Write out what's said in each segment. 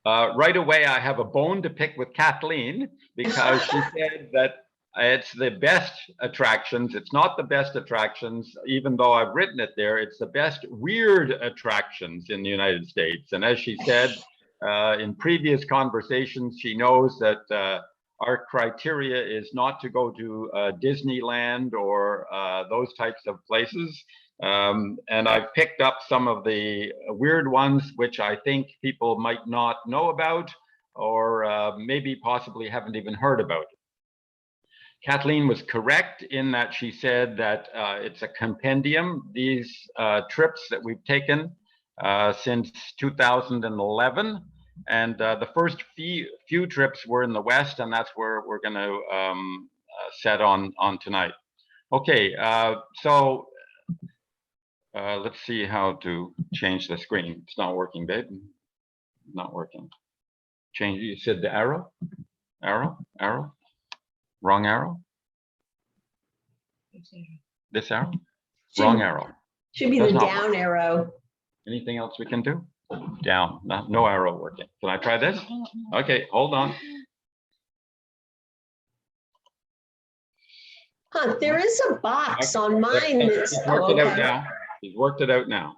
Right away, I have a bone to pick with Kathleen because she said that it's the best attractions. It's not the best attractions, even though I've written it there. It's the best weird attractions in the United States. And as she said in previous conversations, she knows that our criteria is not to go to Disneyland or those types of places. And I've picked up some of the weird ones, which I think people might not know about, or maybe possibly haven't even heard about. Kathleen was correct in that she said that it's a compendium. These trips that we've taken since 2011, and the first few trips were in the West, and that's where we're going to set on tonight. Okay, so let's see how to change the screen. It's not working, babe. Not working. Change. You said the arrow, arrow. Wrong arrow. This arrow. Wrong arrow. Should be the down arrow. Anything else we can do? Down. No arrow working. Can I try this? Okay, hold on. Huh, there is a box on mine that's worked it out now. He's worked it out now.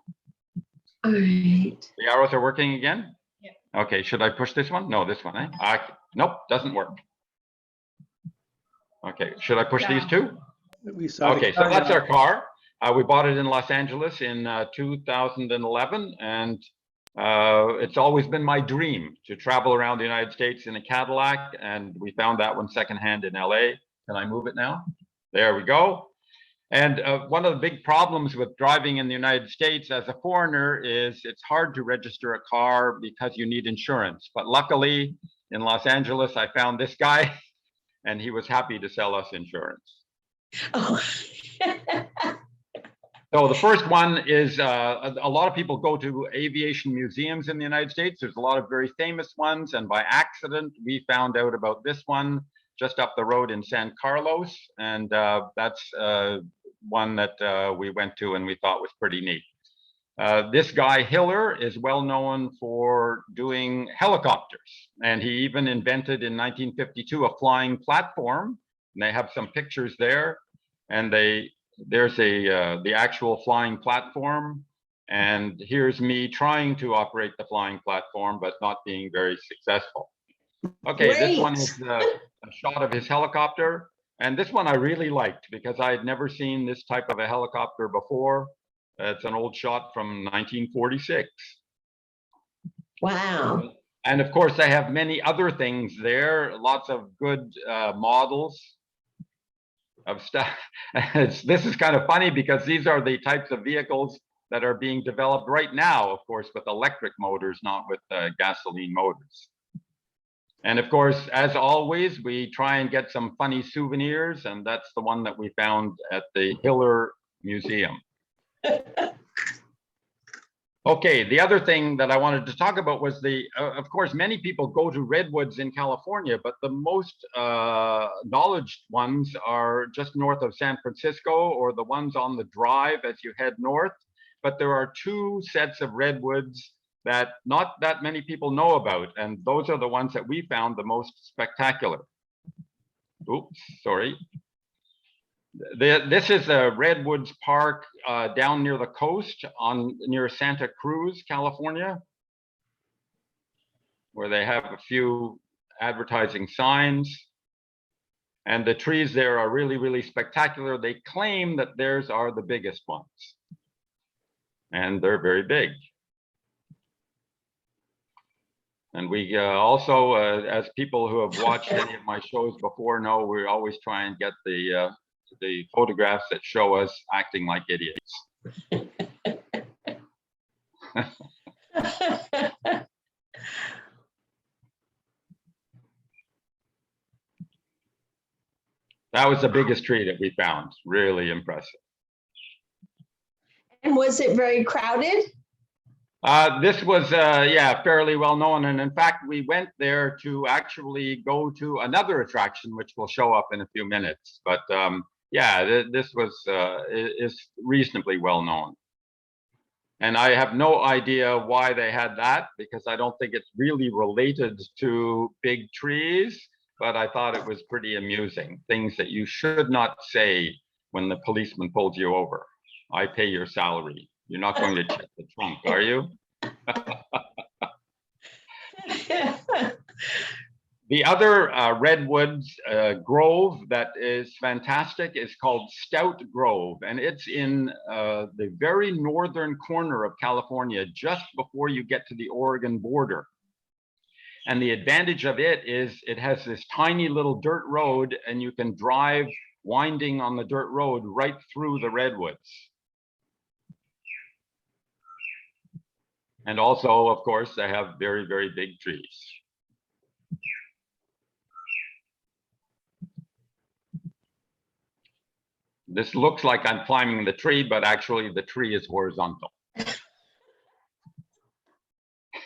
All right. The arrows are working again? Yeah. Okay, should I push this one? No, this one, eh? Nope, doesn't work. Okay, should I push these two? Okay, so that's our car. We bought it in Los Angeles in 2011, and it's always been my dream to travel around the United States in a Cadillac, and we found that one secondhand in LA. Can I move it now? There we go. And one of the big problems with driving in the United States as a foreigner is it's hard to register a car because you need insurance. But luckily, in Los Angeles, I found this guy, and he was happy to sell us insurance. Oh. So the first one is a lot of people go to aviation museums in the United States. There's a lot of very famous ones, and by accident, we found out about this one just up the road in San Carlos, and that's one that we went to and we thought was pretty neat. This guy Hiller is well known for doing helicopters, and he even invented in 1952 a flying platform, and they have some pictures there, and there's the actual flying platform, and here's me trying to operate the flying platform but not being very successful. Okay, Great. This one is a shot of his helicopter, and this one I really liked because I had never seen this type of a helicopter before. It's an old shot from 1946. Wow. And of course, they have many other things there, lots of good models of stuff. This is kind of funny because these are the types of vehicles that are being developed right now, of course, with electric motors, not with gasoline motors. And of course, as always, we try and get some funny souvenirs, and that's the one that we found at the Hiller Museum. Okay, the other thing that I wanted to talk about was of course, many people go to Redwoods in California, but the most knowledgeable ones are just north of San Francisco, or the ones on the drive as you head north. But there are two sets of redwoods that not that many people know about, and those are the ones that we found the most spectacular. Oops, sorry. This is a Redwoods Park down near the coast near Santa Cruz, California, where they have a few advertising signs. And the trees there are really, really spectacular. They claim that theirs are the biggest ones, and they're very big. And we also, as people who have watched any of my shows before know, we always try and get the photographs that show us acting like idiots. That was the biggest tree that we found. Really impressive. And was it very crowded? This was, yeah, fairly well known. And in fact, we went there to actually go to another attraction, which will show up in a few minutes. But yeah, this was is reasonably well known. And I have no idea why they had that, because I don't think it's really related to big trees, but I thought it was pretty amusing. Things that you should not say when the policeman pulls you over. I pay your salary. You're not going to check the trunk, are you? The other Redwoods grove that is fantastic is called Stout Grove, and it's in the very northern corner of California, just before you get to the Oregon border. And the advantage of it is it has this tiny little dirt road, and you can drive winding on the dirt road right through the redwoods. And also, of course, they have very, very big trees. This looks like I'm climbing the tree, but actually the tree is horizontal.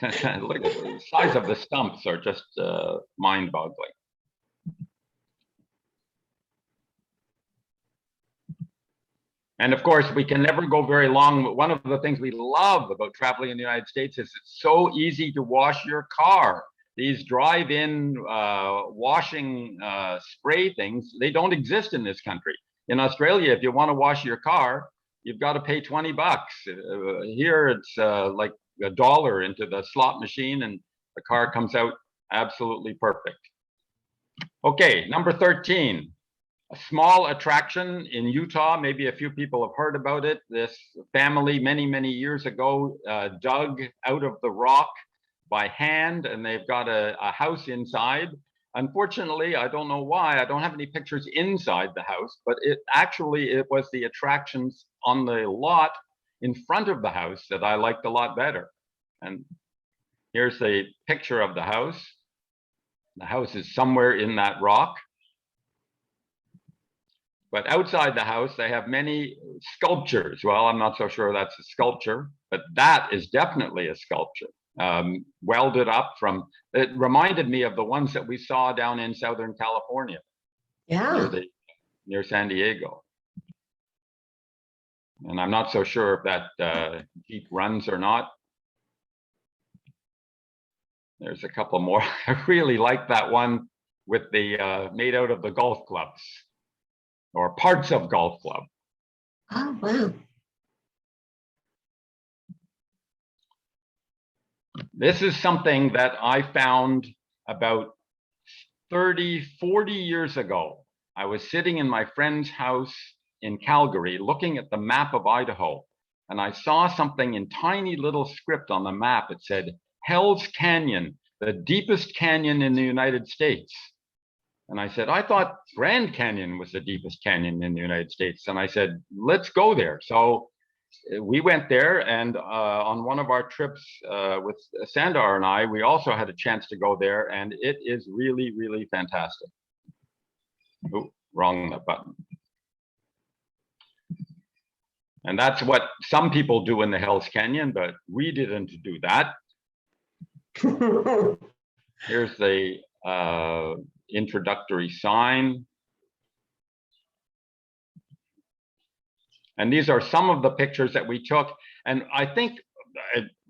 Look at the size of the stumps are just mind-boggling. And of course, we can never go very long. One of the things we love about traveling in the United States is it's so easy to wash your car. These drive-in washing spray things, they don't exist in this country. In Australia, if you want to wash your car, you've got to pay 20 bucks. Here, it's like $1 into the slot machine, and the car comes out absolutely perfect. Okay, number 13. A small attraction in Utah, maybe a few people have heard about it. This family many, many years ago dug out of the rock by hand, and they've got a house inside. Unfortunately, I don't know why, I don't have any pictures inside the house, but it was the attractions on the lot in front of the house that I liked a lot better. And here's a picture of the house. The house is somewhere in that rock. But outside the house, they have many sculptures. Well, I'm not so sure that's a sculpture, but that is definitely a sculpture. Welded up from, it reminded me of the ones that we saw down in Southern California. Yeah. Near San Diego. And I'm not so sure if that Jeep runs or not. There's a couple more. I really like that one with the made out of the golf clubs, or parts of golf club. Oh, wow. This is something that I found about 30, 40 years ago. I was sitting in my friend's house in Calgary looking at the map of Idaho, and I saw something in tiny little script on the map. It said, Hell's Canyon, the deepest canyon in the United States. And I said, I thought Grand Canyon was the deepest canyon in the United States. And I said, let's go there. So we went there, and on one of our trips with Sandar and I, we also had a chance to go there, and it is really, really fantastic. Oh, wrong button. And that's what some people do in the Hell's Canyon, but we didn't do that. Here's the introductory sign. And these are some of the pictures that we took. And I think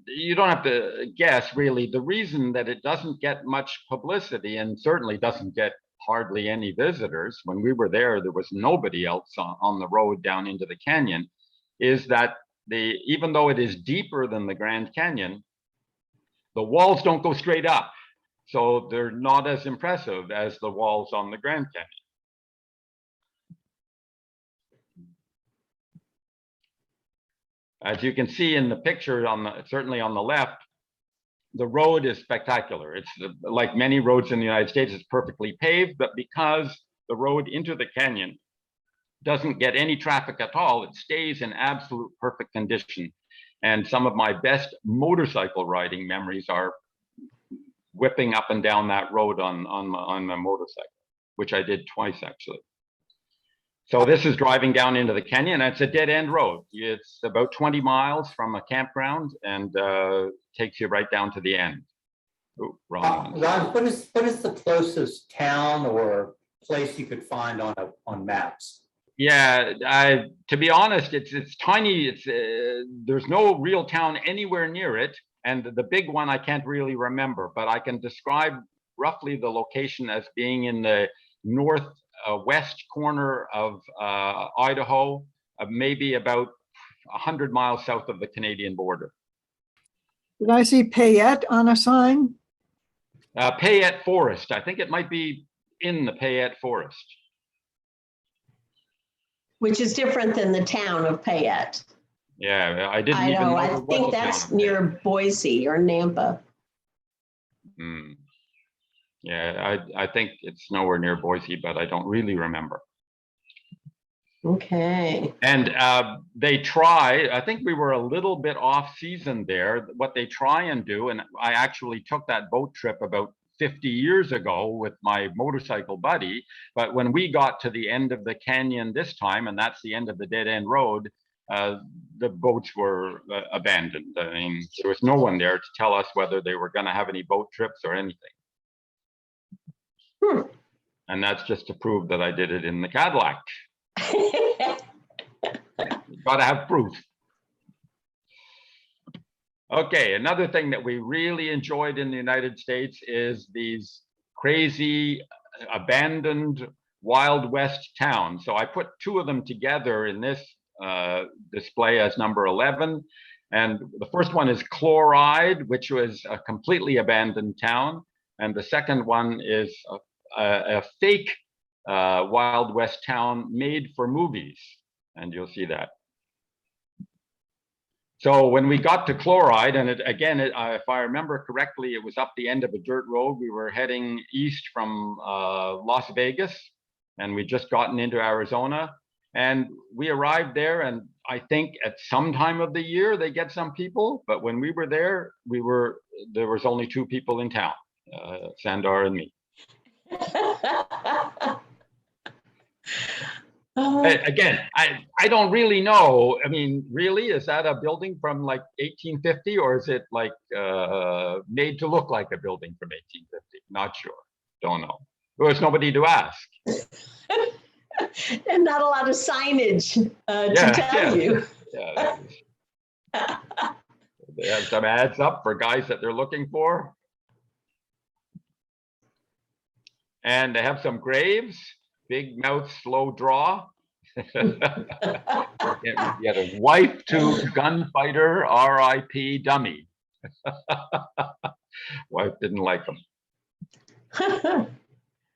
you don't have to guess, really, the reason that it doesn't get much publicity and certainly doesn't get hardly any visitors. When we were there, there was nobody else on the road down into the canyon, is that even though it is deeper than the Grand Canyon, the walls don't go straight up. So they're not as impressive as the walls on the Grand Canyon. As you can see in the picture, certainly on the left, the road is spectacular. It's like many roads in the United States, it's perfectly paved, but because the road into the canyon doesn't get any traffic at all, it stays in absolute perfect condition. And some of my best motorcycle riding memories are whipping up and down that road on my motorcycle, which I did twice actually. So this is driving down into the canyon. It's a dead end road. It's about 20 miles from a campground and takes you right down to the end. Ooh, wrong one. Ron, what is the closest town or place you could find on maps? Yeah, to be honest, it's tiny. There's no real town anywhere near it, and the big one I can't really remember, but I can describe roughly the location as being in the north west corner of Idaho, maybe about 100 miles south of the Canadian border. Did I see Payette on a sign? Payette Forest. I think it might be in the Payette Forest. Which is different than the town of Payette. Yeah, I didn't I even know, know I there was think a that's town of near Payette. Boise or Nampa. Yeah, I think it's nowhere near Boise, but I don't really remember. Okay. And they try, I think we were a little bit off season there. What they try and do, and I actually took that boat trip about 50 years ago with my motorcycle buddy, but when we got to the end of the canyon this time, and that's the end of the dead end road, the boats were abandoned. I mean, there was no one there to tell us whether they were going to have any boat trips or anything. And that's just to prove that I did it in the Cadillac. You've got to have proof. Okay, another thing that we really enjoyed in the United States is these crazy abandoned Wild West towns. So I put two of them together in this display as number 11. And the first one is Chloride, which was a completely abandoned town. And the second one is a fake Wild West town made for movies. And you'll see that. So when we got to Chloride, and if I remember correctly, it was up the end of a dirt road. We were heading east from Las Vegas, and we'd just gotten into Arizona. And we arrived there, and I think at some time of the year they get some people, but when we were there, there was only two people in town, Sandar and me. Again, I don't really know. I mean, really, is that a building from like 1850, or is it like made to look like a building from 1850? Not sure. Don't know. There was nobody to ask. And not a lot of signage to tell you. Yeah. They have some ads up for guys that they're looking for. And they have some graves, big mouth, slow draw. You had a wife to gunfighter, R.I.P. dummy. Wife didn't like him.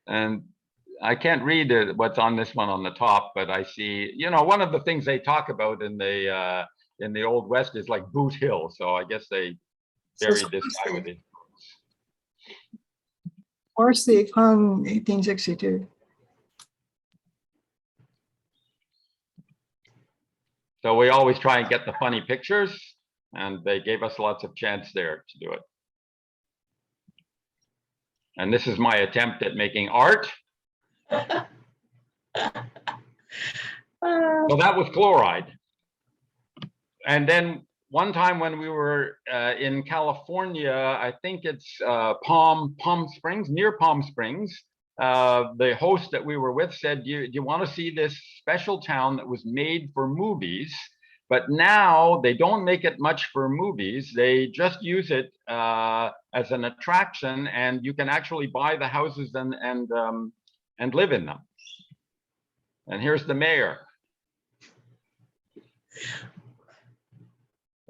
And I can't read what's on this one on the top, but I see, one of the things they talk about in the Old West is like Boot Hill. So I guess they buried this guy with it. Horsey hung 1862. So we always try and get the funny pictures, and they gave us lots of chance there to do it. And this is my attempt at making art. So that was Chloride. And then one time when we were in California, I think it's Palm Springs, near Palm Springs, the host that we were with said, do you want to see this special town that was made for movies? But now they don't make it much for movies. They just use it as an attraction, and you can actually buy the houses and live in them. And here's the mayor.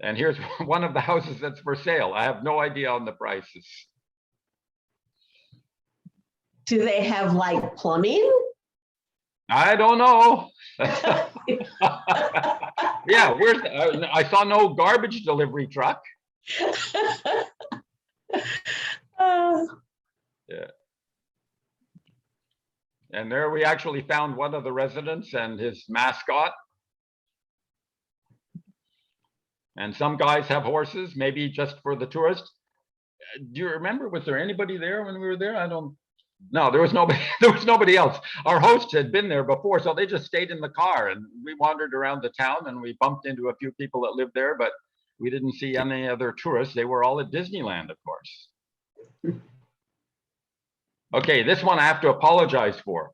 And here's one of the houses that's for sale. I have no idea on the prices. Do they have like plumbing? I don't know. Yeah, I saw no garbage delivery truck. Yeah. And there we actually found one of the residents and his mascot. And some guys have horses, maybe just for the tourists. Do you remember, was there anybody there when we were there? No, there was nobody. There was nobody else. Our host had been there before, so they just stayed in the car, and we wandered around the town, and we bumped into a few people that lived there, but we didn't see any other tourists. They were all at Disneyland, of course. Okay, this one I have to apologize for.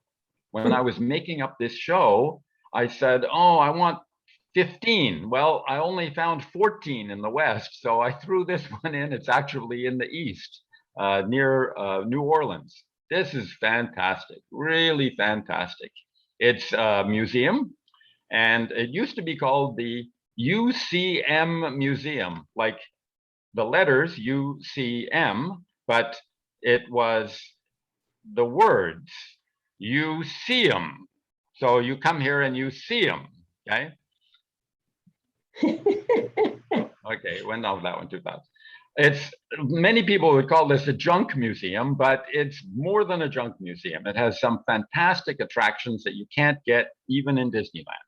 When I was making up this show, I said, oh, I want 15. Well, I only found 14 in the West. So I threw this one in. It's actually in the East, near New Orleans. This is fantastic, really fantastic. It's a museum, and it used to be called the UCM Museum, like the letters UCM, but it was the words UCM. So you come here and you see them, okay? Okay, when was that one? 2000. It's many people would call this a junk museum, but it's more than a junk museum. It has some fantastic attractions that you can't get even in Disneyland.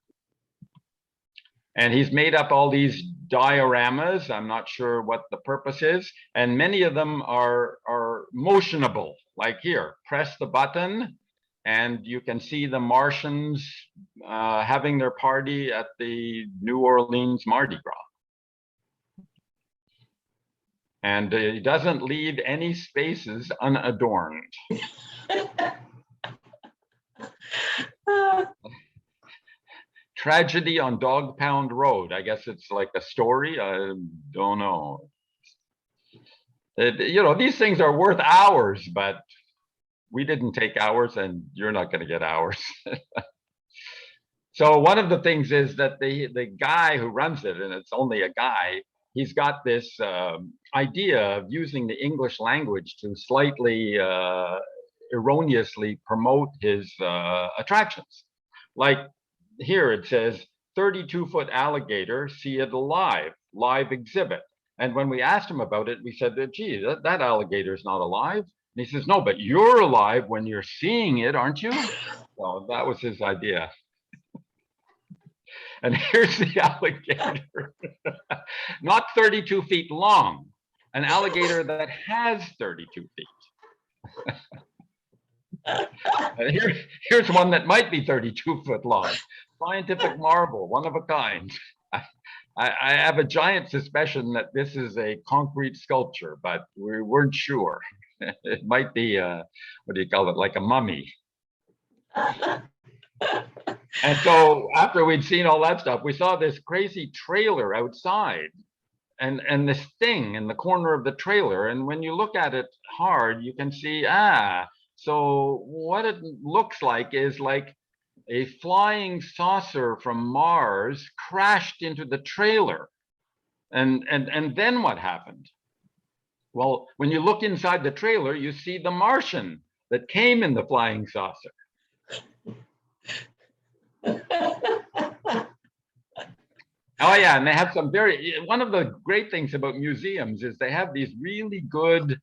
And he's made up all these dioramas. I'm not sure what the purpose is. And many of them are motionable, like here, press the button and you can see the Martians having their party at the New Orleans Mardi Gras. And he doesn't leave any spaces unadorned. Tragedy on Dog Pound Road. I guess it's like a story. I don't know. You know, these things are worth hours, but we didn't take hours, and you're not going to get hours. So one of the things is that the guy who runs it, and it's only a guy, he's got this idea of using the English language to slightly erroneously promote his attractions. Like here it says 32-foot alligator, see it alive, live exhibit. And when we asked him about it, we said, gee, that alligator is not alive. And he says, no, but you're alive when you're seeing it, aren't you? So that was his idea. And here's the alligator, not 32 feet long, an alligator that has 32 feet. And here's one that might be 32 foot long, scientific marvel, one of a kind. I have a giant suspicion that this is a concrete sculpture, but we weren't sure. It might be, what do you call it, like a mummy. And so after we'd seen all that stuff, we saw this crazy trailer outside and this thing in the corner of the trailer. And when you look at it hard, you can see, so what it looks like is like a flying saucer from Mars crashed into the trailer. And then what happened? Well, when you look inside the trailer, you see the Martian that came in the flying saucer. Oh yeah, and they have some one of the great things about museums is they have these really good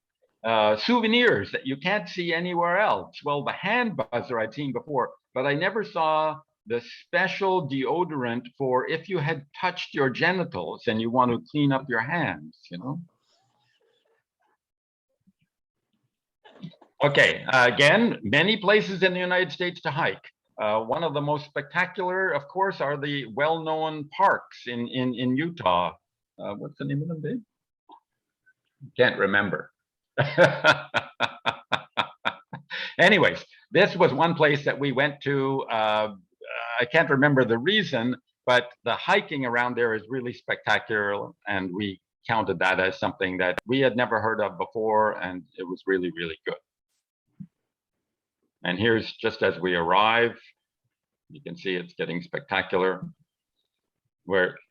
souvenirs that you can't see anywhere else. Well, the hand buzzer I'd seen before, but I never saw the special deodorant for if you had touched your genitals and you want to clean up your hands, you know? Okay, again, many places in the United States to hike. One of the most spectacular, of course, are the well-known parks in Utah. What's the name of them, babe? Can't remember. Anyways, this was one place that we went to. I can't remember the reason, but the hiking around there is really spectacular, and we counted that as something that we had never heard of before, and it was really, really good. And here's just as we arrive, you can see it's getting spectacular.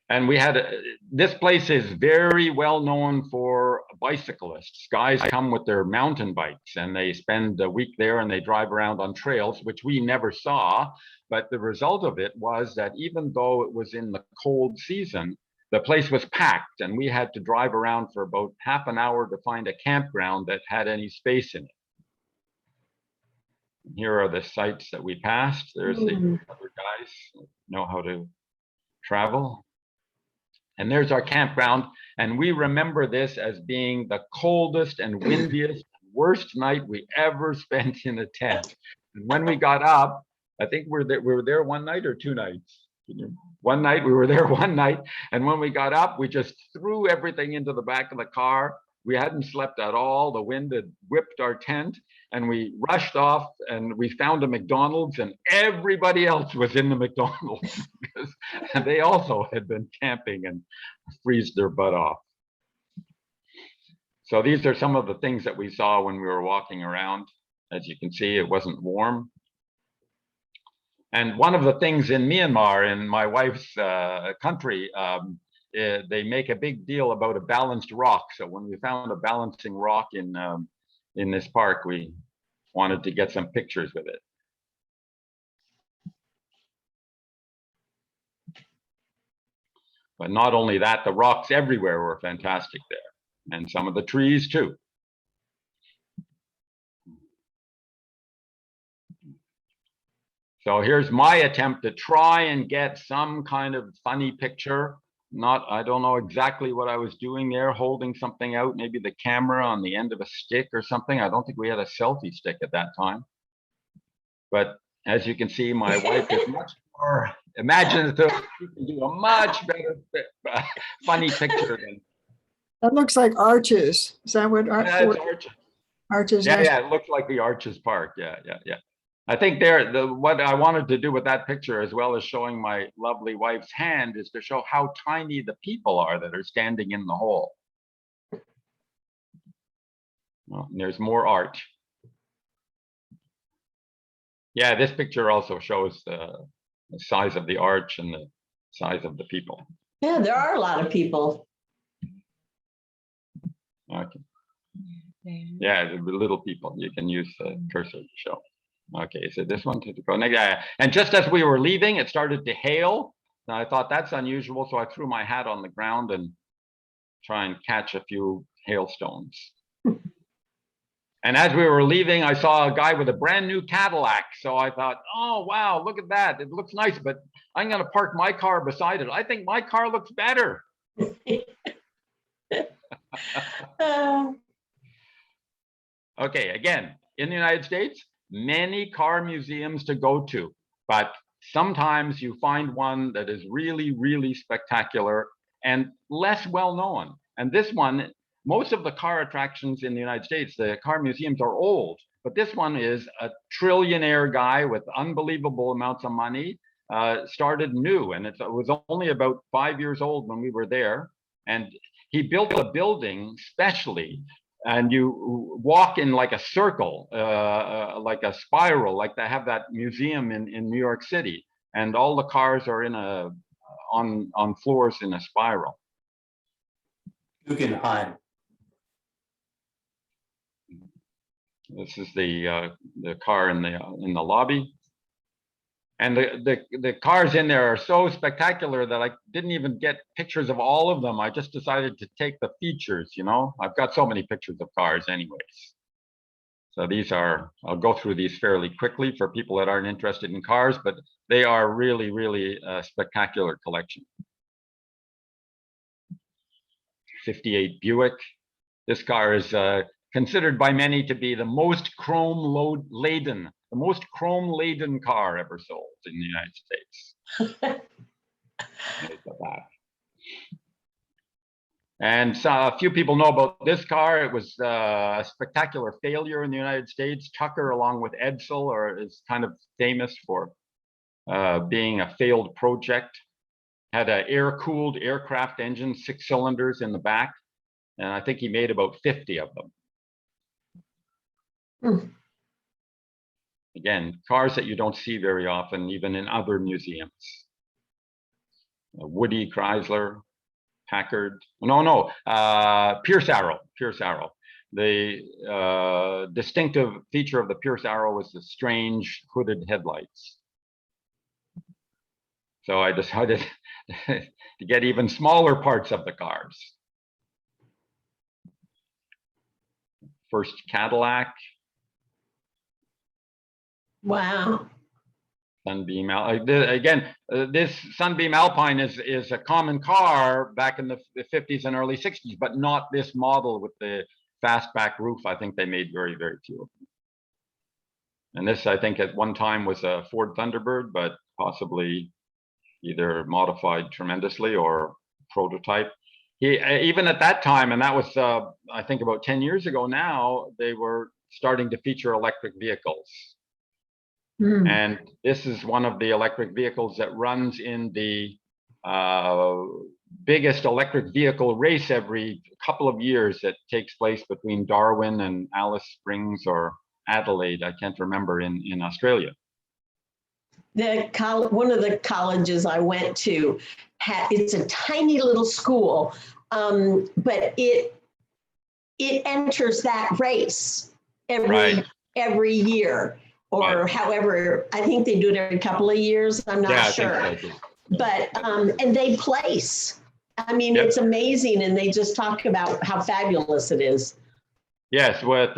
And we had, this place is very well known for bicyclists. Guys come with their mountain bikes and they spend a week there and they drive around on trails, which we never saw. But the result of it was that even though it was in the cold season, the place was packed and we had to drive around for about half an hour to find a campground that had any space in it. Here are the sites that we passed. There's the other guys who know how to travel. And there's our campground. And we remember this as being the coldest and windiest, worst night we ever spent in a tent. And when we got up, I think we were there one night or 2 nights. One night, we were there one night. And when we got up, we just threw everything into the back of the car. We hadn't slept at all. The wind had whipped our tent, and we rushed off, and we found a McDonald's, and everybody else was in the McDonald's because they also had been camping and freezed their butt off. So these are some of the things that we saw when we were walking around. As you can see, it wasn't warm. And one of the things in Myanmar, in my wife's country, they make a big deal about a balanced rock. So when we found a balancing rock in this park, we wanted to get some pictures with it. But not only that, the rocks everywhere were fantastic there, and some of the trees too. So here's my attempt to try and get some kind of funny picture. I don't know exactly what I was doing there, holding something out, maybe the camera on the end of a stick or something. I don't think we had a selfie stick at that time. But as you can see, my wife is much more imaginative. She can do a much better funny picture than. That looks like arches. Is that what That's arches? Arches. Yeah, it looks like the Arches Park. Yeah. I think what I wanted to do with that picture, as well as showing my lovely wife's hand, is to show how tiny the people are that are standing in the hole. Well, and there's more art. Yeah, this picture also shows the size of the arch and the size of the people. Yeah, there are a lot of people. Okay. Yeah, the little people. You can use the cursor to show. Okay, so this one to go next. And just as we were leaving, it started to hail. And I thought that's unusual, so I threw my hat on the ground and try and catch a few hailstones. And as we were leaving, I saw a guy with a brand new Cadillac. So I thought, oh, wow, look at that. It looks nice, but I'm going to park my car beside it. I think my car looks better. Okay, again, in the United States, many car museums to go to, but sometimes you find one that is really, really spectacular and less well known. And this one, most of the car attractions in the United States, the car museums are old, but this one is a trillionaire guy with unbelievable amounts of money, started new, and it was only about 5 years old when we were there. And he built a building specially, and you walk in like a circle, like a spiral, like they have that museum in New York City, and all the cars are in on floors in a spiral. Guggenheim. This is the car in the lobby. And the cars in there are so spectacular that I didn't even get pictures of all of them. I just decided to take the features, you know. I've got so many pictures of cars anyways. So these are, I'll go through these fairly quickly for people that aren't interested in cars, but they are really, really a spectacular collection. 58 Buick. This car is considered by many to be the most chrome-laden car ever sold in the United States. And so a few people know about this car. It was a spectacular failure in the United States. Tucker, along with Edsel, is kind of famous for being a failed project. Had an air-cooled aircraft engine, 6 cylinders in the back, and I think he made about 50 of them. Again, cars that you don't see very often, even in other museums. Woody, Chrysler, Packard, Pierce Arrow. The distinctive feature of the Pierce Arrow was the strange hooded headlights. So I decided to get even smaller parts of the cars. First Cadillac. Wow. Sunbeam. This Sunbeam Alpine is a common car back in the 50s and early 60s, but not this model with the fastback roof. I think they made very, very few of them. And this, I think, at one time was a Ford Thunderbird, but possibly either modified tremendously or prototype. he even at that time, and that was I think about 10 years ago now, they were starting to feature electric vehicles. And this is one of the electric vehicles that runs in the biggest electric vehicle race every couple of years that takes place between Darwin and Alice Springs or Adelaide, I can't remember, in Australia. One of the colleges I went to, it's a tiny little school, but it enters that race every year, or however. I think they do it every couple of years. I'm not sure. I think so too. But and they place. I mean, it's amazing, and they just talk about how fabulous it is. Yes, with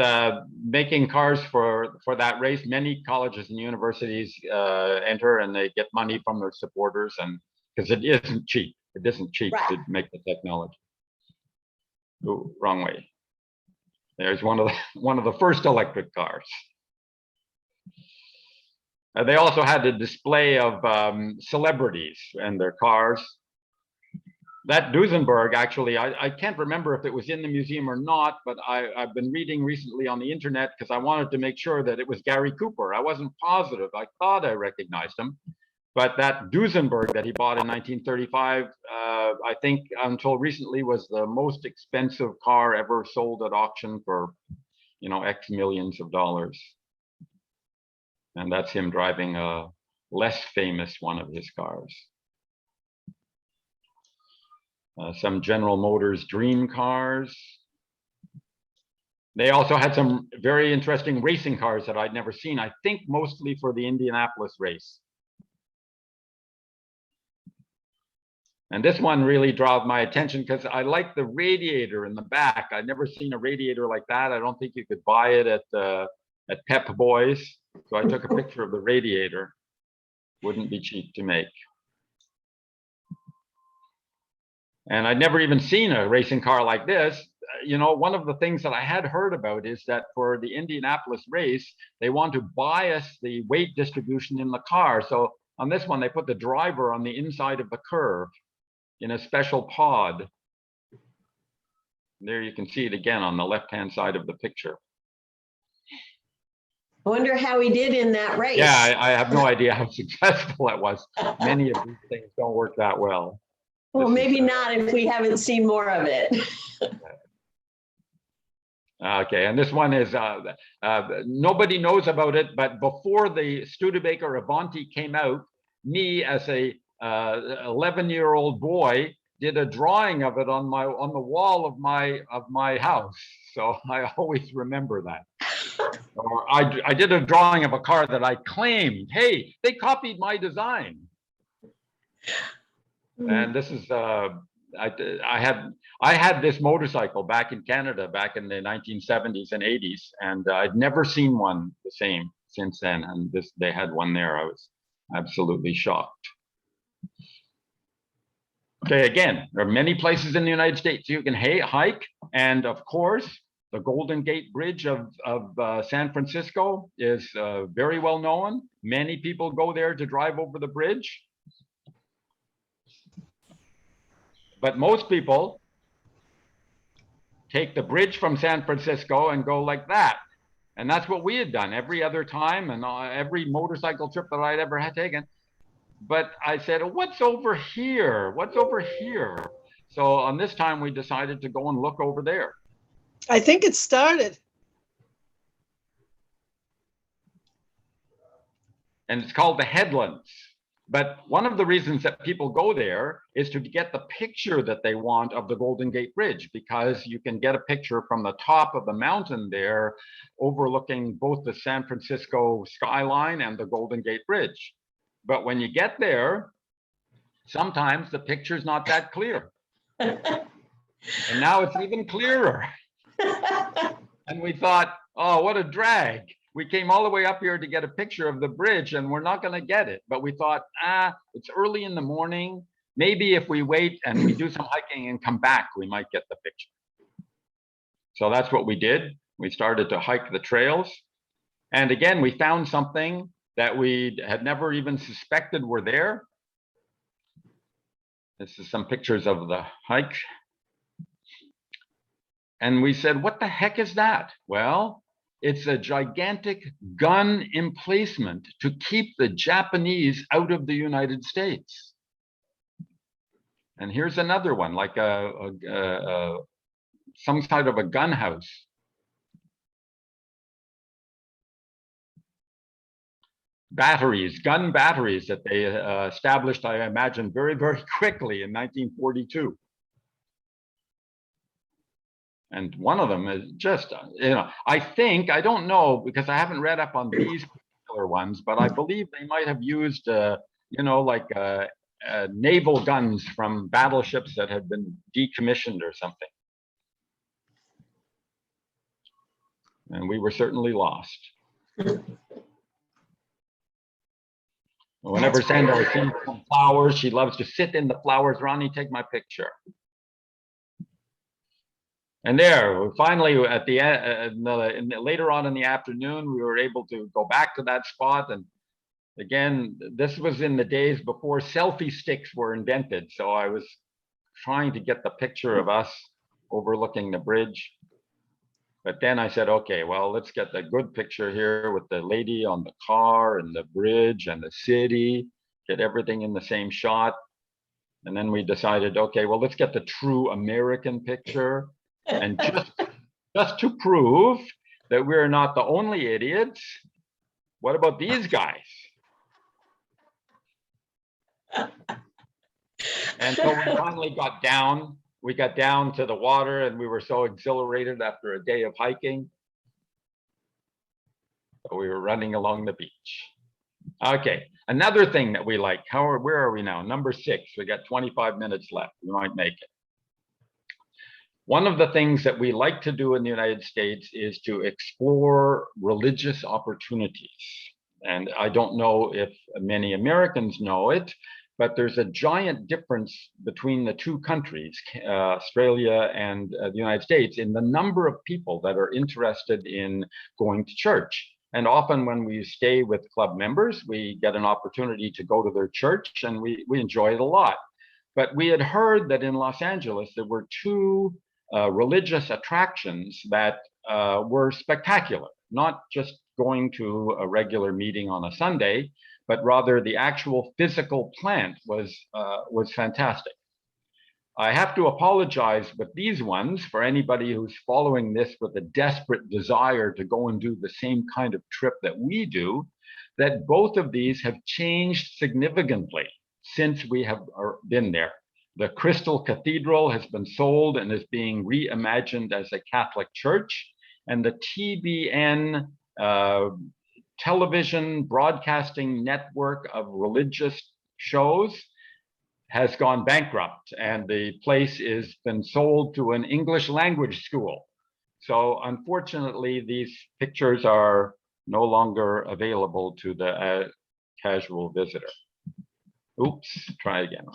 making cars for that race, many colleges and universities enter, and they get money from their supporters, and because it isn't cheap. It isn't cheap to make the technology. Ooh, wrong way. There's one of the first electric cars. They also had a display of celebrities and their cars. That Duesenberg, actually, I can't remember if it was in the museum or not, but I've been reading recently on the internet because I wanted to make sure that it was Gary Cooper. I wasn't positive. I thought I recognized him. But that Duesenberg that he bought in 1935, I think until recently was the most expensive car ever sold at auction for, X millions of dollars. And that's him driving a less famous one of his cars. Some General Motors dream cars. They also had some very interesting racing cars that I'd never seen, I think mostly for the Indianapolis race. And this one really drew my attention because I like the radiator in the back. I'd never seen a radiator like that. I don't think you could buy it at Pep Boys. So I took a picture of the radiator. Wouldn't be cheap to make. And I'd never even seen a racing car like this. One of the things that I had heard about is that for the Indianapolis race, they want to bias the weight distribution in the car. So on this one, they put the driver on the inside of the curve in a special pod. There you can see it again on the left-hand side of the picture. I wonder how he did in that race. Yeah, I have no idea how successful it was. Many of these things don't work that well. Well, maybe not if we haven't seen more of it. Okay, and this one is, nobody knows about it, but before the Studebaker Avanti came out, me as a 11-year-old boy did a drawing of it on the wall of my house. So I always remember that. Or I did a drawing of a car that I claimed, hey, they copied my design. And this is I had this motorcycle back in Canada back in the 1970s and 80s, and I'd never seen one the same since then. And they had one there. I was absolutely shocked. Okay, again, there are many places in the United States you can hike, and of course, the Golden Gate Bridge of San Francisco is very well known. Many people go there to drive over the bridge. But most people take the bridge from San Francisco and go like that. And that's what we had done every other time and every motorcycle trip that I'd ever had taken. But I said, what's over here? What's over here? So on this time, we decided to go and look over there. I think it started. And it's called the Headlands. But one of the reasons that people go there is to get the picture that they want of the Golden Gate Bridge, because you can get a picture from the top of the mountain there overlooking both the San Francisco skyline and the Golden Gate Bridge. But when you get there, sometimes the picture's not that clear. And now it's even clearer. And we thought, oh, what a drag. We came all the way up here to get a picture of the bridge and we're not going to get it. But we thought, it's early in the morning. Maybe if we wait and we do some hiking and come back, we might get the picture. So that's what we did. We started to hike the trails. And again, we found something that we had never even suspected were there. This is some pictures of the hike. And we said, what the heck is that? Well, it's a gigantic gun emplacement to keep the Japanese out of the United States. And here's another one, like some kind of a gun house. Batteries, gun batteries that they established, I imagine, very, very quickly in 1942. And one of them is just, I think, I don't know, because I haven't read up on these particular ones, but I believe they might have used, naval guns from battleships that had been decommissioned or something. And we were certainly lost. Whenever Sandra sees some flowers, she loves to sit in the flowers. Ronnie, take my picture. And there, finally, at the end, later on in the afternoon, we were able to go back to that spot. And again, this was in the days before selfie sticks were invented. So I was trying to get the picture of us overlooking the bridge. But then I said, okay, well, let's get the good picture here with the lady on the car and the bridge and the city, get everything in the same shot. And then we decided, okay, well, let's get the true American picture. And just to prove that we're not the only idiots, what about these guys? And so we finally got down. We got down to the water and we were so exhilarated after a day of hiking. So we were running along the beach. Okay, another thing that we like, where are we now? Number 6, we got 25 minutes left, we might make it. One of the things that we like to do in the United States is to explore religious opportunities. And I don't know if many Americans know it, but there's a giant difference between the two countries, Australia and the United States, in the number of people that are interested in going to church. And often when we stay with club members, we get an opportunity to go to their church and we enjoy it a lot. But we had heard that in Los Angeles, there were 2 religious attractions that were spectacular, not just going to a regular meeting on a Sunday, but rather the actual physical plant was fantastic. I have to apologize with these ones for anybody who's following this with a desperate desire to go and do the same kind of trip that we do, that both of these have changed significantly since we have been there. The Crystal Cathedral has been sold and is being reimagined as a Catholic church, and the TBN television broadcasting network of religious shows has gone bankrupt, and the place has been sold to an English language school. So unfortunately, these pictures are no longer available to the casual visitor. Oops, try again.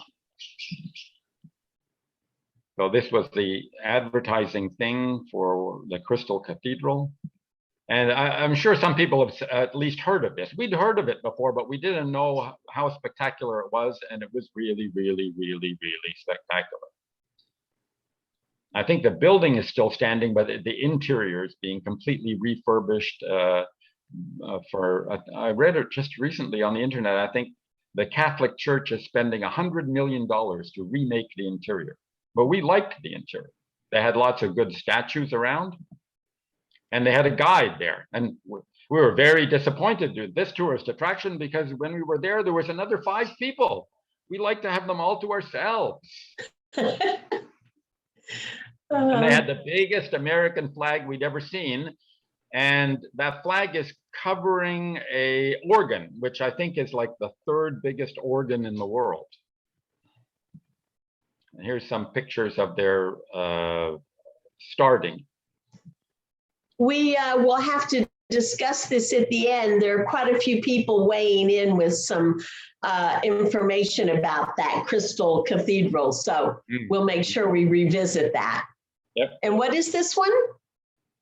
So this was the advertising thing for the Crystal Cathedral. And I'm sure some people have at least heard of this. We'd heard of it before, but we didn't know how spectacular it was. And it was really, really, really, really spectacular. I think the building is still standing, but the interior is being completely refurbished. I read it just recently on the internet. I think the Catholic Church is spending $100 million to remake the interior. But we liked the interior. They had lots of good statues around. And they had a guide there. And we were very disappointed with this tourist attraction because when we were there, there was another 5 people. We like to have them all to ourselves. And they had the biggest American flag we'd ever seen. And that flag is covering an organ, which I think is like the 3rd biggest organ in the world. And here's some pictures of their starting. We will have to discuss this at the end. There are quite a few people weighing in with some information about that Crystal Cathedral. So we'll make sure we revisit that. Yep. And what is this one?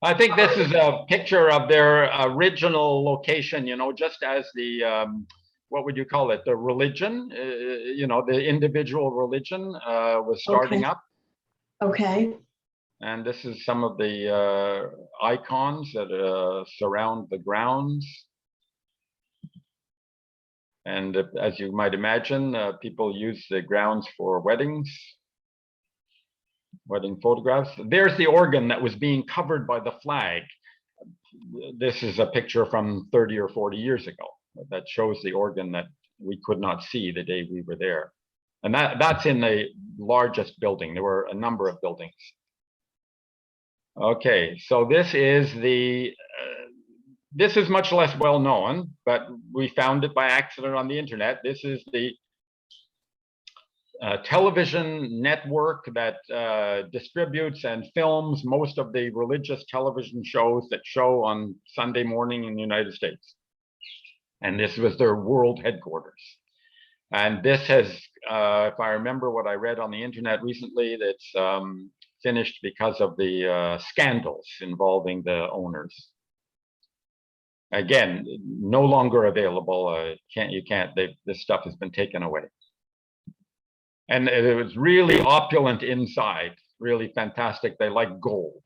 I think this is a picture of their original location, just as the, what would you call it? The religion, the individual religion was starting up. Okay. And this is some of the icons that surround the grounds. And as you might imagine, people use the grounds for weddings, wedding photographs. There's the organ that was being covered by the flag. This is a picture from 30 or 40 years ago that shows the organ that we could not see the day we were there. And that's in the largest building. There were a number of buildings. Okay, so this is this is much less well known, but we found it by accident on the internet. This is the television network that distributes and films most of the religious television shows that show on Sunday morning in the United States. And this was their world headquarters. And this has, if I remember what I read on the internet recently, that's finished because of the scandals involving the owners. Again, no longer available. You can't. This stuff has been taken away. And it was really opulent inside, really fantastic. They like gold.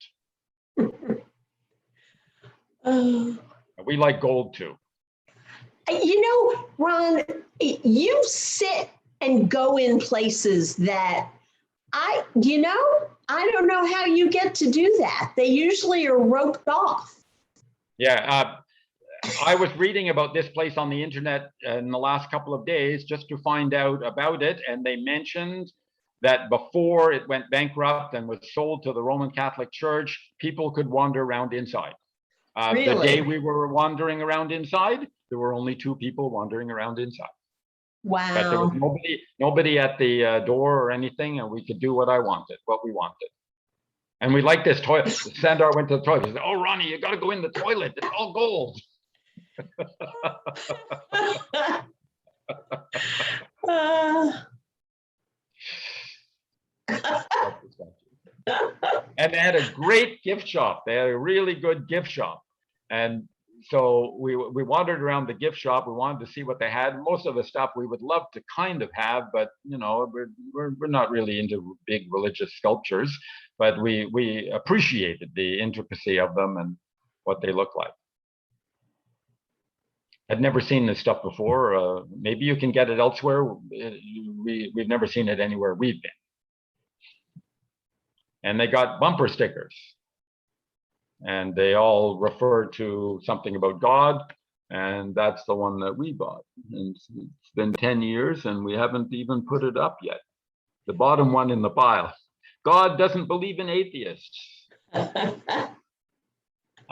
We like gold too. You know, Ron, you sit and go in places that I don't know how you get to do that. They usually are roped off. Yeah, I was reading about this place on the internet in the last couple of days just to find out about it. And they mentioned that before it went bankrupt and was sold to the Roman Catholic Church, people could wander around inside. Really? The day we were wandering around inside, there were only 2 people wandering around inside. Wow. But there was nobody at the door or anything, and we could do what we wanted. And we liked this toilet. Sandar went to the toilet. He said, "Oh, Ronnie, you got to go in the toilet. It's all gold." And they had a great gift shop. They had a really good gift shop. And so we wandered around the gift shop. We wanted to see what they had. Most of the stuff we would love to kind of have, but you know, we're not really into big religious sculptures, but we appreciated the intricacy of them and what they look like. I'd never seen this stuff before. Maybe you can get it elsewhere. We've never seen it anywhere we've been. And they got bumper stickers. And they all refer to something about God. And that's the one that we bought. And it's been 10 years and we haven't even put it up yet. The bottom one in the pile. God doesn't believe in atheists.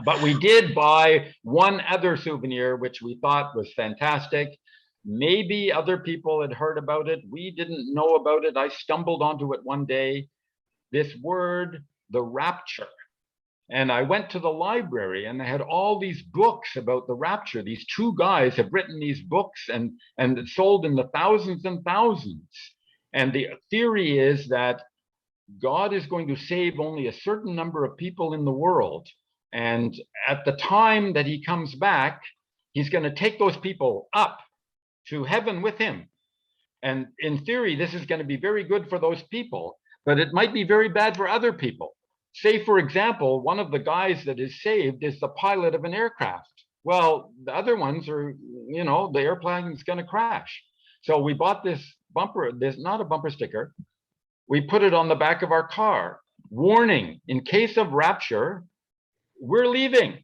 But we did buy one other souvenir, which we thought was fantastic. Maybe other people had heard about it. We didn't know about it. I stumbled onto it one day. This word, the rapture. And I went to the library and they had all these books about the rapture. These 2 guys have written these books and sold in the thousands and thousands. And the theory is that God is going to save only a certain number of people in the world. And at the time that he comes back, he's going to take those people up to heaven with him. And in theory, this is going to be very good for those people, but it might be very bad for other people. Say, for example, one of the guys that is saved is the pilot of an aircraft. Well, the other ones are, you know, the airplane is going to crash. So we bought this bumper, not a bumper sticker. We put it on the back of our car. Warning, in case of rapture, we're leaving.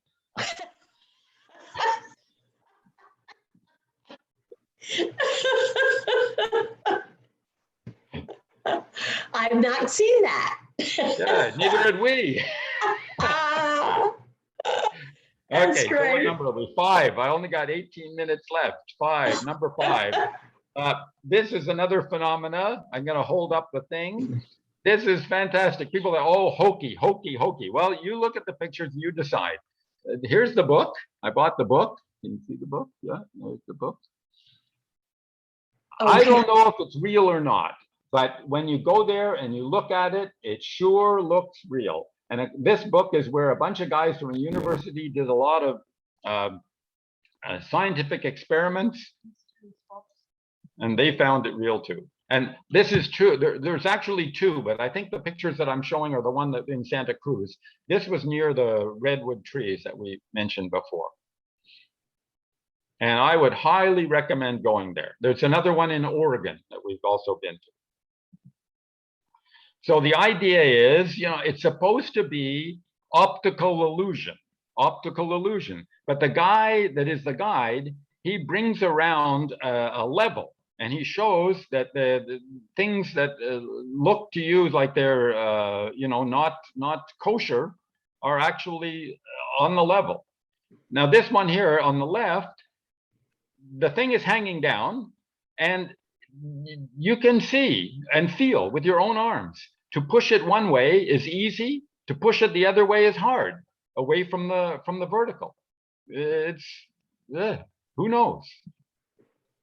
I've not seen that. Yeah, neither had we. Okay, so what number are we? 5. I only got 18 minutes left. 5, number 5. This is another phenomena. I'm going to hold up the thing. This is fantastic. People are, oh, hokey, hokey, hokey. Well, you look at the pictures and you decide. Here's the book. I bought the book. Can you see the book? Yeah, there's the book. Okay. I don't know if it's real or not, but when you go there and you look at it, it sure looks real. And this book is where a bunch of guys from a university did a lot of scientific experiments, and they found it real too. And this is true. There's actually two, but I think the pictures that I'm showing are the one that in Santa Cruz. This was near the redwood trees that we mentioned before. And I would highly recommend going there. There's another one in Oregon that we've also been to. So the idea is, it's supposed to be optical illusion, but the guy that is the guide, he brings around a level, and he shows that the things that look to you like they're, not kosher are actually on the level. Now, this one here on the left, the thing is hanging down, and you can see and feel with your own arms. To push it one way is easy. To push it the other way is hard, away from the vertical. It's who knows?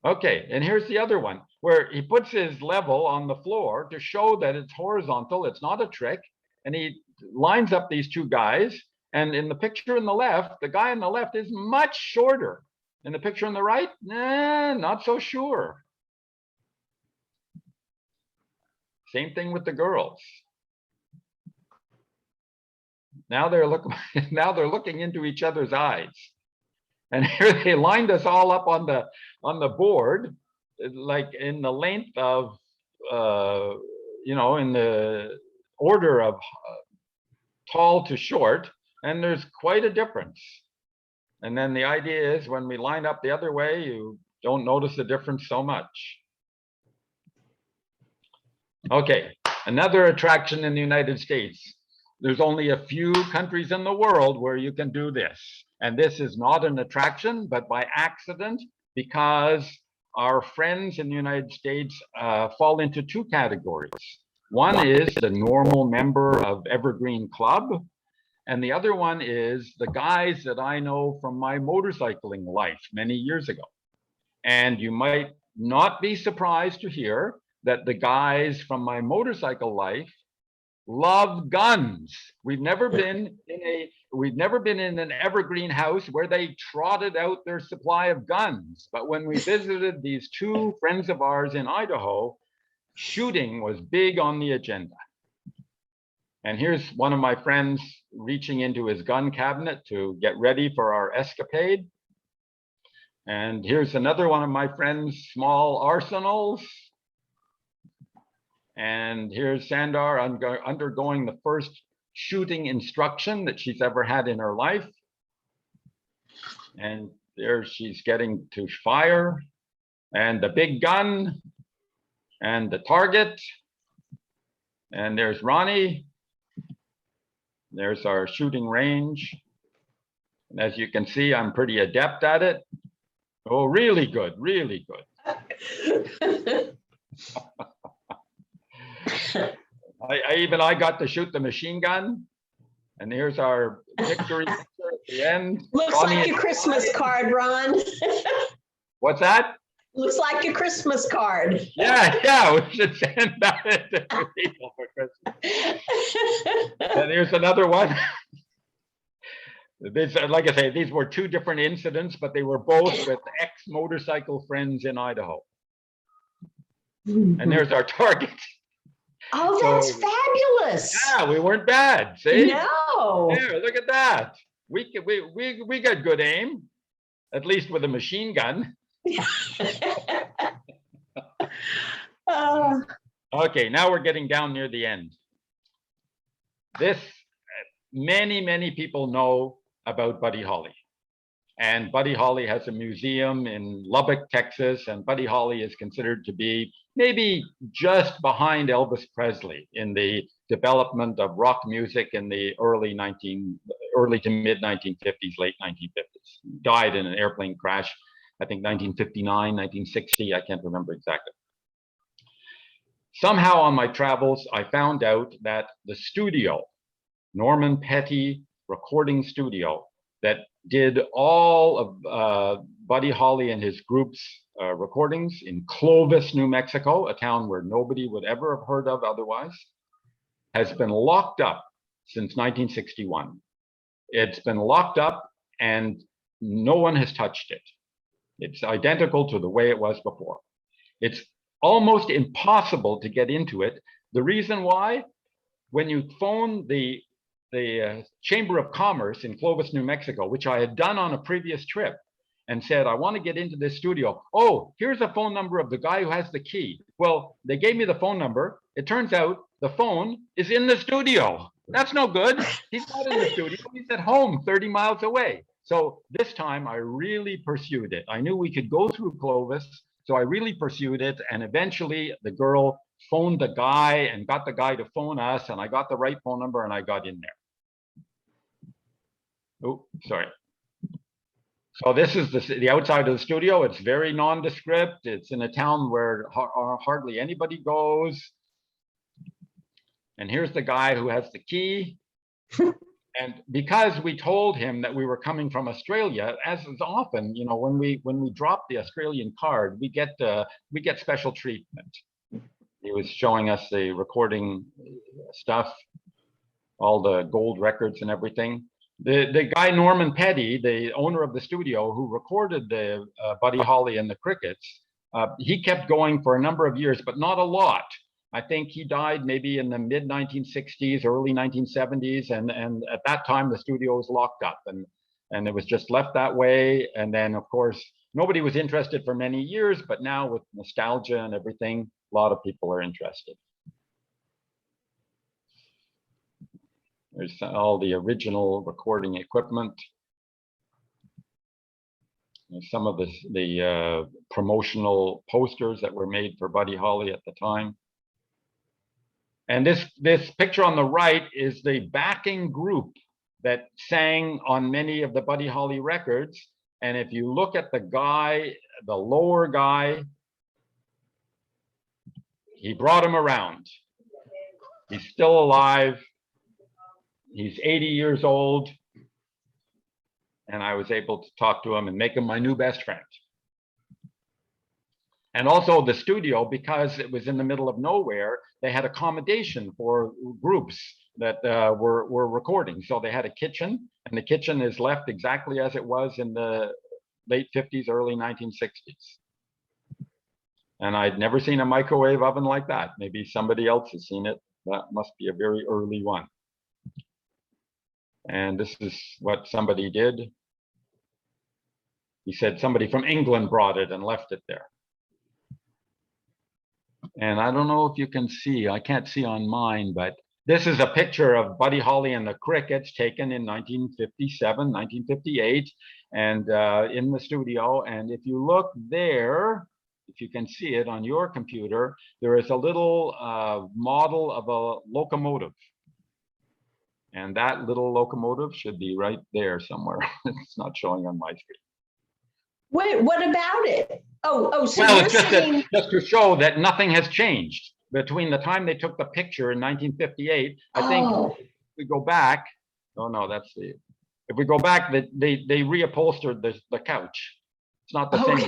Okay, and here's the other one where he puts his level on the floor to show that it's horizontal. It's not a trick, and he lines up these two guys. And in the picture on the left, the guy on the left is much shorter. In the picture on the right, not so sure. Same thing with the girls. Now they're looking into each other's eyes. And here they lined us all up on the board, like in the length of, in the order of tall to short, and there's quite a difference. And then the idea is when we line up the other way, you don't notice the difference so much. Okay, another attraction in the United States. There's only a few countries in the world where you can do this. And this is not an attraction, but by accident, because our friends in the United States fall into two categories. One is the normal member of Evergreen Club, and the other one is the guys that I know from my motorcycling life many years ago. And you might not be surprised to hear that the guys from my motorcycle life love guns. We've never been in an evergreen house where they trotted out their supply of guns. But when we visited these two friends of ours in Idaho, shooting was big on the agenda. And here's one of my friends reaching into his gun cabinet to get ready for our escapade. And here's another one of my friend's small arsenals. And here's Sandar undergoing the first shooting instruction that she's ever had in her life. And there she's getting to fire. And the big gun. And the target. And there's Ronnie. There's our shooting range. And as you can see, I'm pretty adept at it. Oh, really good, really good. I got to shoot the machine gun. And here's our victory at the end. Looks Ronnie like your Christmas card, Ron. What's that? Looks like your Christmas card. Yeah, we should send that to people for Christmas. And here's another one. This, like I say, these were two different incidents, but they were both with ex-motorcycle friends in Idaho. And there's our target. Oh, that's fabulous. Yeah, we weren't bad. See? No. Here, look at that. We got good aim, at least with a machine gun. Okay, now we're getting down near the end. This, many people know about Buddy Holly. And Buddy Holly has a museum in Lubbock, Texas, and Buddy Holly is considered to be maybe just behind Elvis Presley in the development of rock music in the early to mid 1950s, late 1950s. Died in an airplane crash, I think 1959, 1960, I can't remember exactly. Somehow on my travels, I found out that the studio, Norman Petty recording studio, that did all of Buddy Holly and his group's recordings in Clovis, New Mexico, a town where nobody would ever have heard of otherwise, has been locked up since 1961. It's been locked up and no one has touched it. It's identical to the way it was before. It's almost impossible to get into it. The reason why, when you phone the Chamber of Commerce in Clovis, New Mexico, which I had done on a previous trip, and said, I want to get into this studio. Oh, here's a phone number of the guy who has the key. Well, they gave me the phone number. It turns out the phone is in the studio. That's no good. He's not in the studio. He's at home 30 miles away. So this time I really pursued it. I knew we could go through Clovis. So I really pursued it. And eventually the girl phoned the guy and got the guy to phone us. And I got the right phone number and I got in there. Oh, sorry. So this is the outside of the studio. It's very nondescript. It's in a town where hardly anybody goes. And here's the guy who has the key. And because we told him that we were coming from Australia, as is often, you know, when we drop the Australian card, we get special treatment. He was showing us the recording stuff, all the gold records and everything. The guy Norman Petty, the owner of the studio who recorded the Buddy Holly and the Crickets, he kept going for a number of years, but not a lot. I think he died maybe in the mid 1960s, early 1970s, and at that time the studio was locked up and it was just left that way. And then of course nobody was interested for many years, but now with nostalgia and everything, a lot of people are interested. There's all the original recording equipment. There's some of the promotional posters that were made for Buddy Holly at the time. And this picture on the right is the backing group that sang on many of the Buddy Holly records. And if you look at the guy, the lower guy, he brought him around. He's still alive. He's 80 years old, and I was able to talk to him and make him my new best friend. And also the studio, because it was in the middle of nowhere, they had accommodation for groups that were recording. So they had a kitchen, and the kitchen is left exactly as it was in the late 50s, early 1960s. And I'd never seen a microwave oven like that. Maybe somebody else has seen it. That must be a very early one. And this is what somebody did. He said somebody from England brought it and left it there. And I don't know if you can see, I can't see on mine, but this is a picture of Buddy Holly and the Crickets taken in 1957, 1958, and in the studio. And if you look there, if you can see it on your computer, there is a little model of a locomotive. And that little locomotive should be right there somewhere. It's not showing on my screen. Wait, what about it? So well, you're it's saying... just to show that nothing has changed between the time they took the picture in 1958. I think if we go back, no, that's the, if we go back, they reupholstered the couch. It's not the same.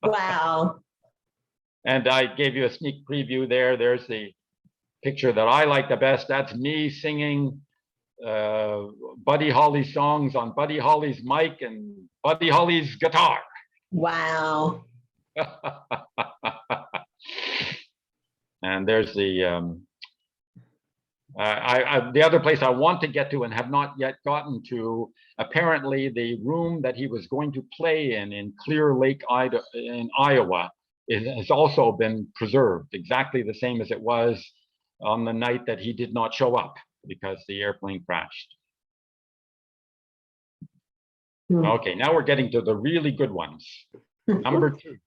Wow. And I gave you a sneak preview there. There's the picture that I like the best. That's me singing Buddy Holly songs on Buddy Holly's mic and Buddy Holly's guitar. Wow. And there's the the other place I want to get to and have not yet gotten to. Apparently, the room that he was going to play in Clear Lake, in Iowa, has also been preserved exactly the same as it was on the night that he did not show up because the airplane crashed. Okay, now we're getting to the really good ones. Number 2,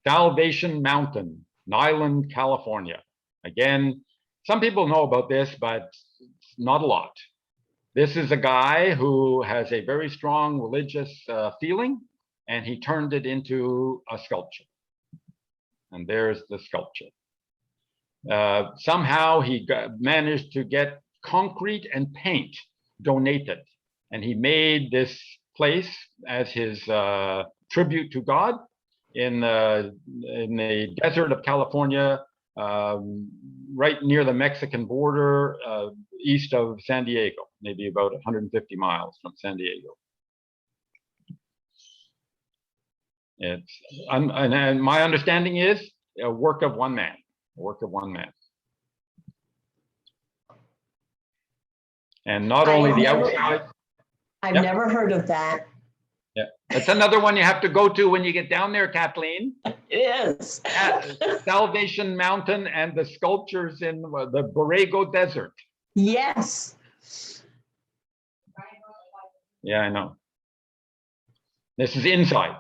Salvation Mountain, Niland, California. Again, some people know about this, but not a lot. This is a guy who has a very strong religious feeling, and he turned it into a sculpture. And there's the sculpture. Somehow he managed to get concrete and paint donated, and he made this place as his tribute to God in the desert of California, right near the Mexican border, east of San Diego, maybe about 150 miles from San Diego. It's and my understanding is a work of one man. A work of one man. And not only the outside. I've Yep. never heard of that. Yeah, that's another one you have to go to when you get down there, Kathleen. It is. Salvation Mountain and the sculptures in the Borrego Desert. Yes. Yeah, I know. This is inside.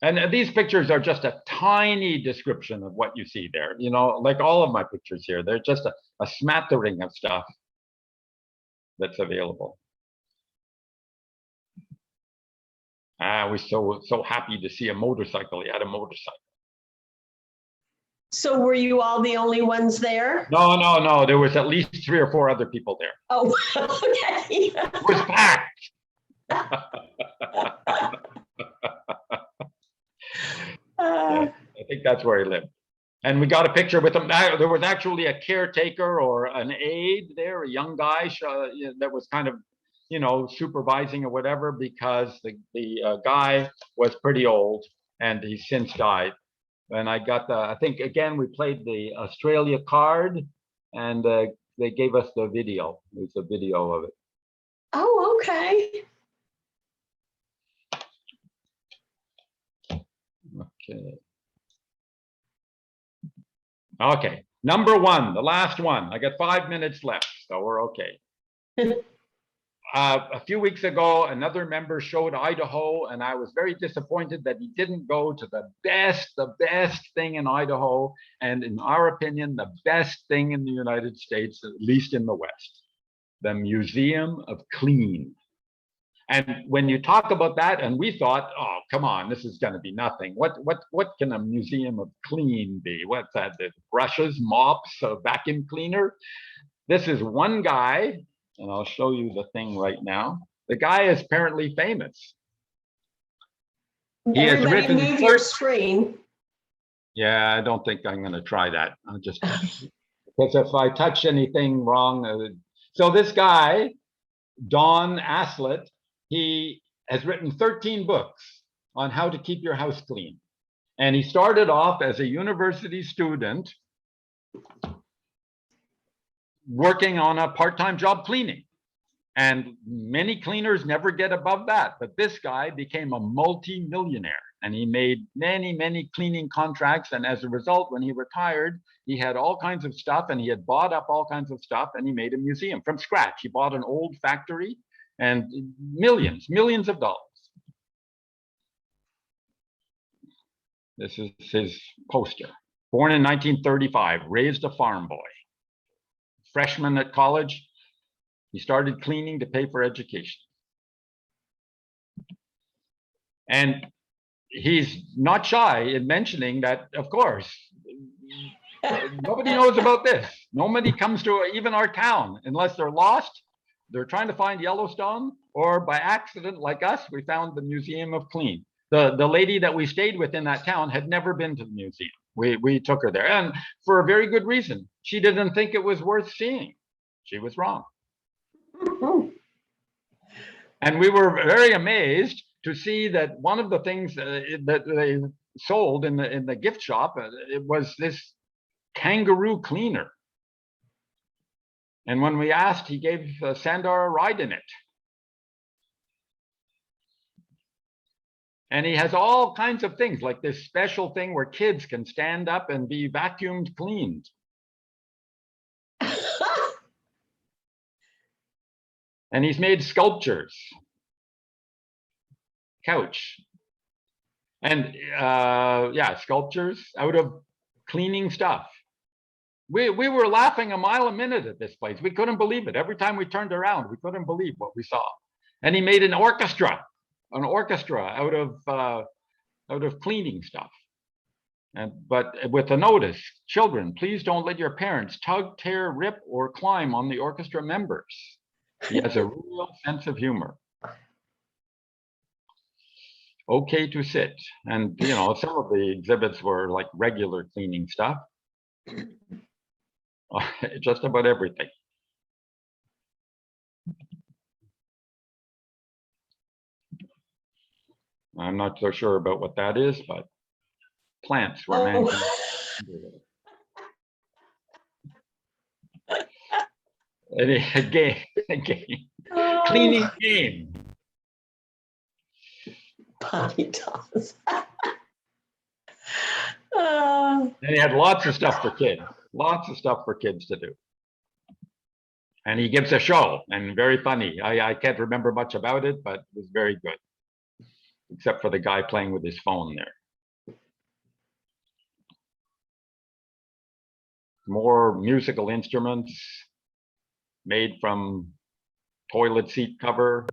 And these pictures are just a tiny description of what you see there. You know, like all of my pictures here, they're just a smattering of stuff that's available. I was so happy to see a motorcycle. He had a motorcycle. So were you all the only ones there? No. There was at least 3 or 4 other people there. Oh, okay. It was packed. Yeah, I think that's where he lived. And we got a picture with him. There was actually a caretaker or an aide there, a young guy that was kind of, you know, supervising or whatever, because the guy was pretty old and he's since died. And I got I think again, we played the Australia card and they gave us the video. There's a video of it. Oh, okay. Okay. Okay, number 1, the last one. I got 5 minutes left, so we're okay. A few weeks ago, another member showed Idaho, and I was very disappointed that he didn't go to the best thing in Idaho, and in our opinion, the best thing in the United States, at least in the West, the Museum of Clean. And when you talk about that, and we thought, oh, come on, this is going to be nothing. What can a museum of clean be? What's that? The brushes, mops, a vacuum cleaner? This is one guy, and I'll show you the thing right now. The guy is apparently famous. He has written. Move your screen. Yeah, I don't think I'm going to try that. I'll just because if I touch anything wrong, so this guy, Don Aslett. He has written 13 books on how to keep your house clean. And he started off as a university student working on a part-time job cleaning. And many cleaners never get above that. But this guy became a multi-millionaire and he made many cleaning contracts. And as a result, when he retired, he had all kinds of stuff and he had bought up all kinds of stuff and he made a museum from scratch. He bought an old factory and millions of dollars. This is his poster. Born in 1935, raised a farm boy. Freshman at college, he started cleaning to pay for education. And he's not shy in mentioning that, of course, nobody knows about this. Nobody comes to even our town unless they're lost. They're trying to find Yellowstone, or by accident, like us, we found the Museum of Clean. The lady that we stayed with in that town had never been to the museum. We took her there, and for a very good reason. She didn't think it was worth seeing. She was wrong. And we were very amazed to see that one of the things that they sold in the gift shop, it was this kangaroo cleaner. And when we asked, he gave Sandar a ride in it. And he has all kinds of things, like this special thing where kids can stand up and be vacuumed cleaned. And he's made sculptures, couch, and yeah, sculptures out of cleaning stuff. We were laughing a mile a minute at this place. We couldn't believe it. Every time we turned around, we couldn't believe what we saw. And he made an orchestra out of cleaning stuff. But with a notice, children, please don't let your parents tug, tear, rip, or climb on the orchestra members. He has a real sense of humor. Okay to sit. And, you know, some of the exhibits were like regular cleaning stuff. Just about everything. I'm not so sure about what that is, but plants where man can a game, cleaning game. Potty dolls. And he had lots of stuff for kids to do. And he gives a show, and very funny. I can't remember much about it, but it was very good, except for the guy playing with his phone there. More musical instruments made from toilet seat cover.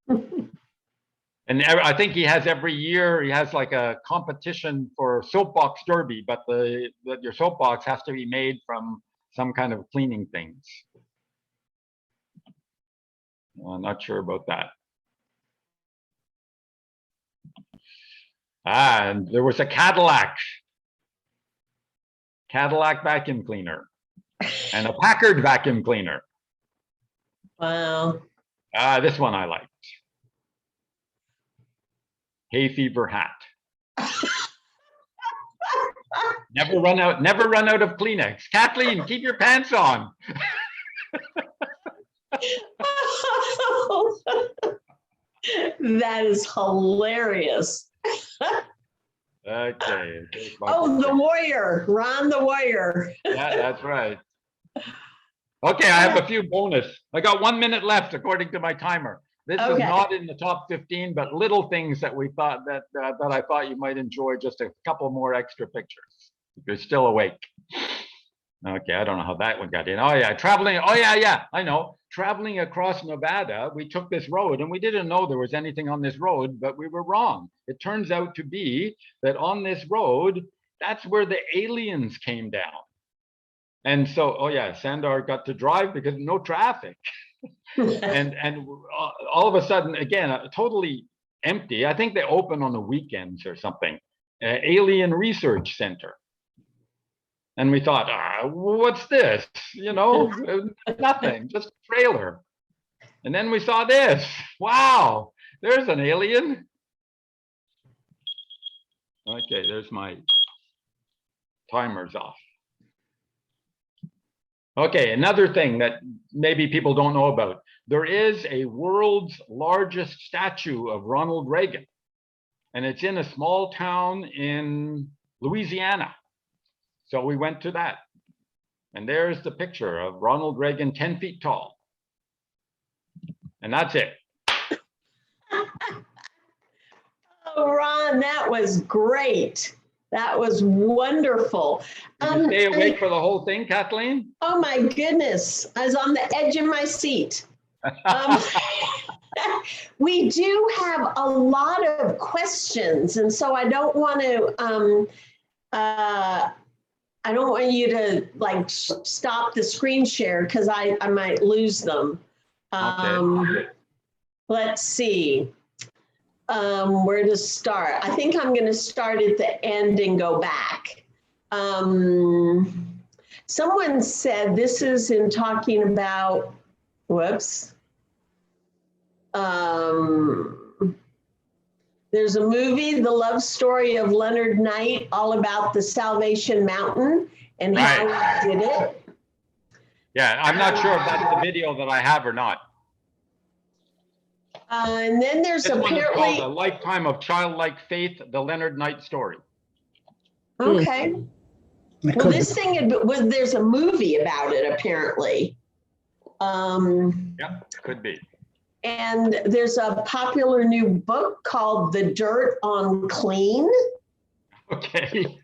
And I think he has every year, he has like a competition for soapbox derby, but your soapbox has to be made from some kind of cleaning things. I'm not sure about that. And there was a Cadillac vacuum cleaner and a Packard vacuum cleaner. Wow. This one I liked. Hay fever hat. Never run out of Kleenex. Kathleen, keep your pants on. That is hilarious. Okay. Oh, the warrior, Ron the warrior. Yeah, that's right. Okay, I have a few bonus. I got 1 minute left according to my timer. This is not in the top 15, but little things that we thought that I thought you might enjoy. Just a couple more extra pictures. If you're still awake. Okay, I don't know how that one got in. Oh yeah, traveling. Oh yeah, I know. Traveling across Nevada, we took this road and we didn't know there was anything on this road, but we were wrong. It turns out to be that on this road, that's where the aliens came down. And so, oh yeah, Sandar got to drive because no traffic. and all of a sudden, again, totally empty. I think they open on the weekends or something. Alien Research Center. And we thought, what's this? You know, nothing, just a trailer. And then we saw this. Wow, there's an alien. Okay, there's my timer's off. Okay, another thing that maybe people don't know about. There is a world's largest statue of Ronald Reagan. And it's in a small town in Louisiana. So we went to that. And there's the picture of Ronald Reagan, 10 feet tall. And that's it. Oh, Ron, that was great. That was wonderful. Did you stay awake for the whole thing, Kathleen? Oh my goodness, I was on the edge of my seat. We do have a lot of questions, and so I don't want to, I don't want you to like stop the screen share because I might lose them. Okay. Let's see. Where to start? I think I'm going to start at the end and go back. Someone said this is in talking about, whoops. There's a movie, The Love Story of Leonard Knight, all about the Salvation Mountain and how he did it. Yeah, I'm not sure if that's the video that I have or not. And then there's This one is apparently called A Lifetime of Childlike Faith, the Leonard Knight Story. okay. Well, this thing there's a movie about it apparently. Yep, could be. And there's a popular new book called The Dirt on Clean. Okay.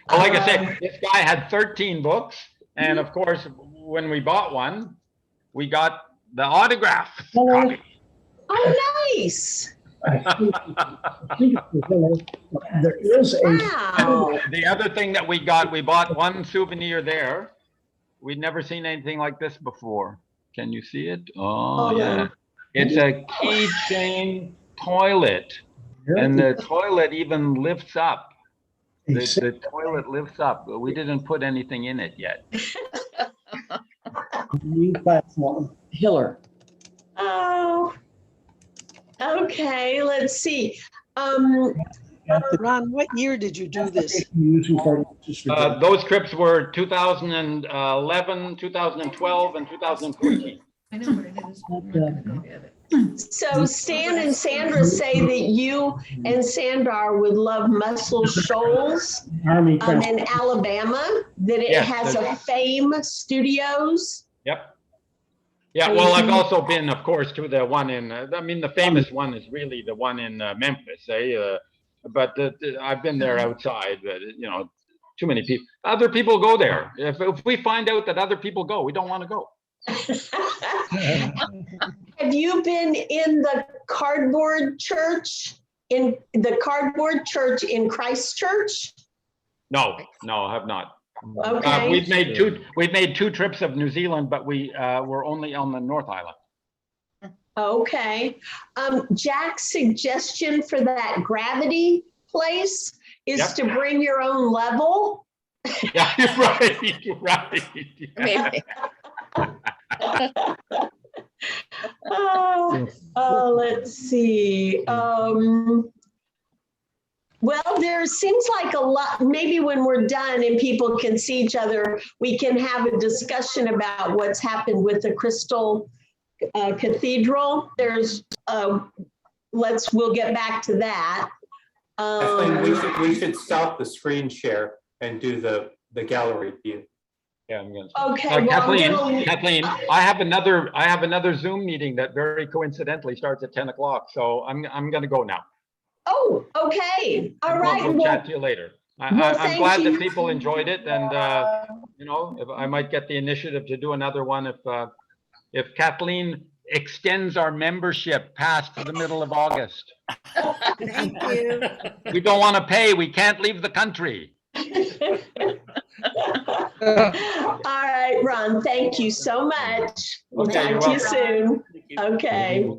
Well, like I said, this guy had 13 books, and of course, when we bought one, we got the autograph copy. Oh, nice. There is a Wow. The other thing that we bought one souvenir there. We'd never seen anything like this before. Can you see it? Oh, yeah. It's a keychain toilet, and the toilet even lifts up. The toilet lifts up, but we didn't put anything in it yet. new platform. Oh, okay. Let's see. Ron, what year did you do this? Using cartridges for Jim. Those trips were 2011, 2012, and 2014. I know what it is. I'm not gonna go get it. So Stan and Sandra say that you and Sandar would love Muscle Shoals Army Council. in Alabama, that it Yes, has a there's- Fame Studios. Yep. Yeah, well, I've also been, of course, to the one in, I mean, the famous one is really the one in Memphis, but I've been there outside, but, you know, too many people. Other people go there. If we find out that other people go, we don't want to go. Have you been in the cardboard church, in the cardboard church in Christchurch? No, I have not. Okay. We've made two trips of New Zealand, but we were only on the North Island. Okay. Jack's suggestion for that gravity place is Yep. to bring your own level. Yeah, right. Maybe. Let's see. Well, there seems like a lot, maybe when we're done and people can see each other, we can have a discussion about what's happened with the Crystal Cathedral. We'll get back to that. Kathleen, we should stop the screen share and do the gallery view. Yeah, I'm gonna. Okay, well, Kathleen, I have another Zoom meeting that very coincidentally starts at 10 o'clock. So I'm gonna go now. oh, okay, all right. We'll Well, chat to you later. I'm thank glad you. that people enjoyed it, and you know, if I might get the initiative to do another one if Kathleen extends our membership past the middle of August. Thank you. We don't want to pay. We can't leave the country. All right, Ron, thank you so much. We'll Okay, talk you're to you welcome. soon. Okay.